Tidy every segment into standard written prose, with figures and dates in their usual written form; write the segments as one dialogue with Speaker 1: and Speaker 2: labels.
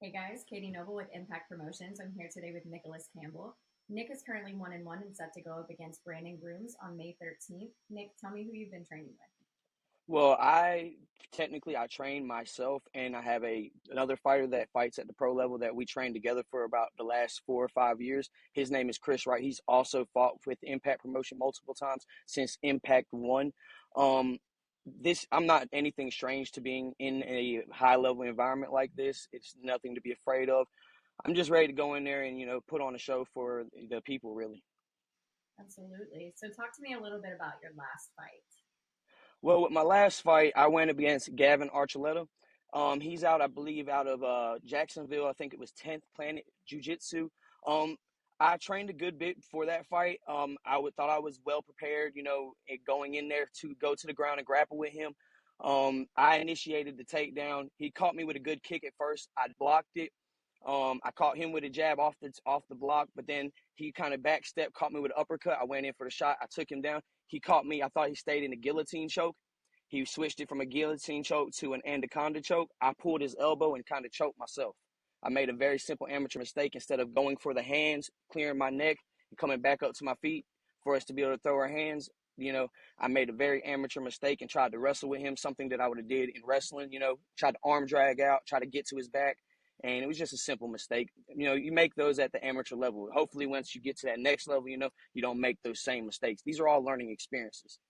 Speaker 1: Hey guys, Katie Noble with Impact Promotions. I'm here today with Nicholas Campbell. Nick is currently 1-1 and set to go up against Brandon Grooms on May 13th. Nick, tell me who you've been training with.
Speaker 2: Well, I train myself, and I have another fighter that fights at the pro level that we trained together for about the last 4 or 5 years. His name is Chris Wright. He's also fought with Impact Promotion multiple times since Impact One. This I'm not anything strange to being in a high level environment like this. It's nothing to be afraid of. I'm just ready to go in there and put on a show for the people, really.
Speaker 1: Absolutely. So talk to me a little bit about your last fight.
Speaker 2: Well, with my last fight, I went up against Gavin Archuleta. He's out, I believe, out of Jacksonville. I think it was 10th Planet Jiu Jitsu. Um, I trained a good bit for that fight. Thought I was well prepared, going in there to go to the ground and grapple with him. I initiated the takedown. He caught me with a good kick at first. I blocked it. I caught him with a jab off the block, but then he kind of backstepped, caught me with an uppercut. I went in for the shot. I took him down. He caught me. I thought he stayed in the guillotine choke. He switched it from a guillotine choke to an anaconda choke. I pulled his elbow and kind of choked myself. I made a very simple amateur mistake. Instead of going for the hands, clearing my neck, and coming back up to my feet for us to be able to throw our hands, I made a very amateur mistake and tried to wrestle with him, something that I would have did in wrestling, tried to arm drag out, try to get to his back. And it was just a simple mistake. You make those at the amateur level. Hopefully, once you get to that next level, you don't make those same mistakes. These are all learning experiences.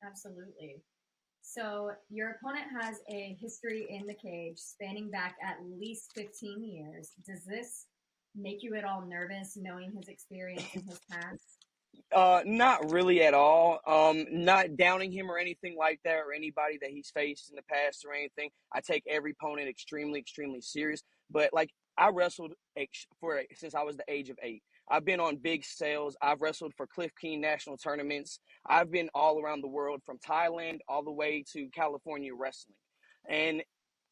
Speaker 1: Absolutely. So your opponent has a history in the cage spanning back at least 15 years. Does this make you at all nervous knowing his experience in his past?
Speaker 2: Not really at all. Not downing him or anything like that, or anybody that he's faced in the past or anything. I take every opponent extremely, extremely serious. But like I wrestled since I was the age of 8. I've been on big sales. I've wrestled for Cliff King national tournaments. I've been all around the world, from Thailand all the way to California wrestling, and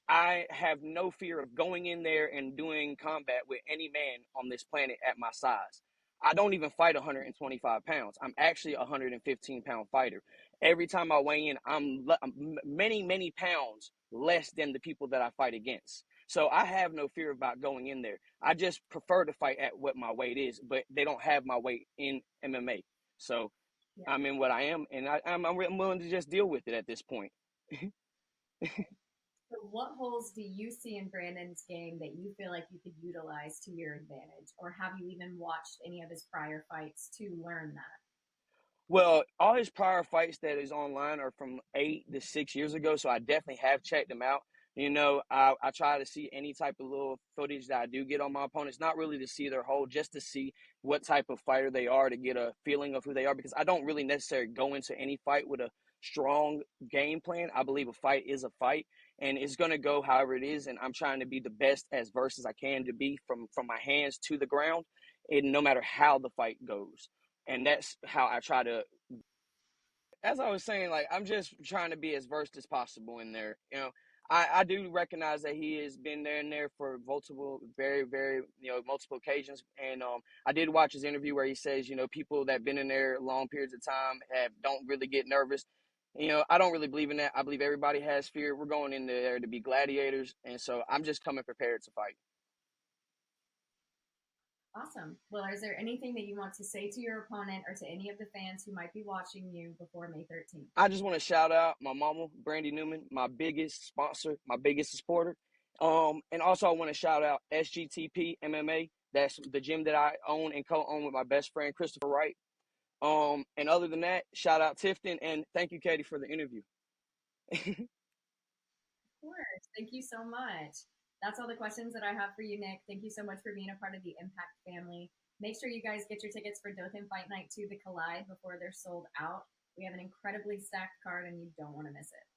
Speaker 2: I have no fear of going in there and doing combat with any man on this planet at my size. I don't even fight 125 pounds. I'm actually a 115-pound fighter. Every time I weigh in, I'm many, many pounds less than the people that I fight against. So I have no fear about going in there. I just prefer to fight at what my weight is, but they don't have my weight in MMA. So
Speaker 1: Yeah.
Speaker 2: I'm in what I am, and I'm willing to just deal with it at this point.
Speaker 1: So what holes do you see in Brandon's game that you feel like you could utilize to your advantage? Or have you even watched any of his prior fights to learn that?
Speaker 2: Well, all his prior fights that is online are from 8 to 6 years ago, so I definitely have checked them out. I try to see any type of little footage that I do get on my opponents, not really to see their whole, just to see what type of fighter they are, to get a feeling of who they are, because I don't really necessarily go into any fight with a strong game plan. I believe a fight is a fight, and it's going to go however it is, and I'm trying to be the best as versed as I can to be from my hands to the ground, and no matter how the fight goes. And that's how I try to, as I was saying, like, I'm just trying to be as versed as possible in there. I do recognize that he has been there and there for multiple, very, very, multiple occasions. And I did watch his interview where he says, people that have been in there long periods of time don't really get nervous. I don't really believe in that. I believe everybody has fear. We're going in there to be gladiators. And so I'm just coming prepared to fight.
Speaker 1: Awesome. Well, is there anything that you want to say to your opponent or to any of the fans who might be watching you before May 13th?
Speaker 2: I just want to shout out my mama, Brandy Newman, my biggest sponsor, my biggest supporter. And also I want to shout out SGTP MMA. That's the gym that I own and co-own with my best friend Christopher Wright. And other than that, shout out Tifton, and thank you, Katie, for the interview.
Speaker 1: Of course. Thank you so much. That's all the questions that I have for you, Nick. Thank you so much for being a part of the Impact family. Make sure you guys get your tickets for Dothan Fight Night 2, the Collide, before they're sold out. We have an incredibly stacked card, and you don't want to miss it.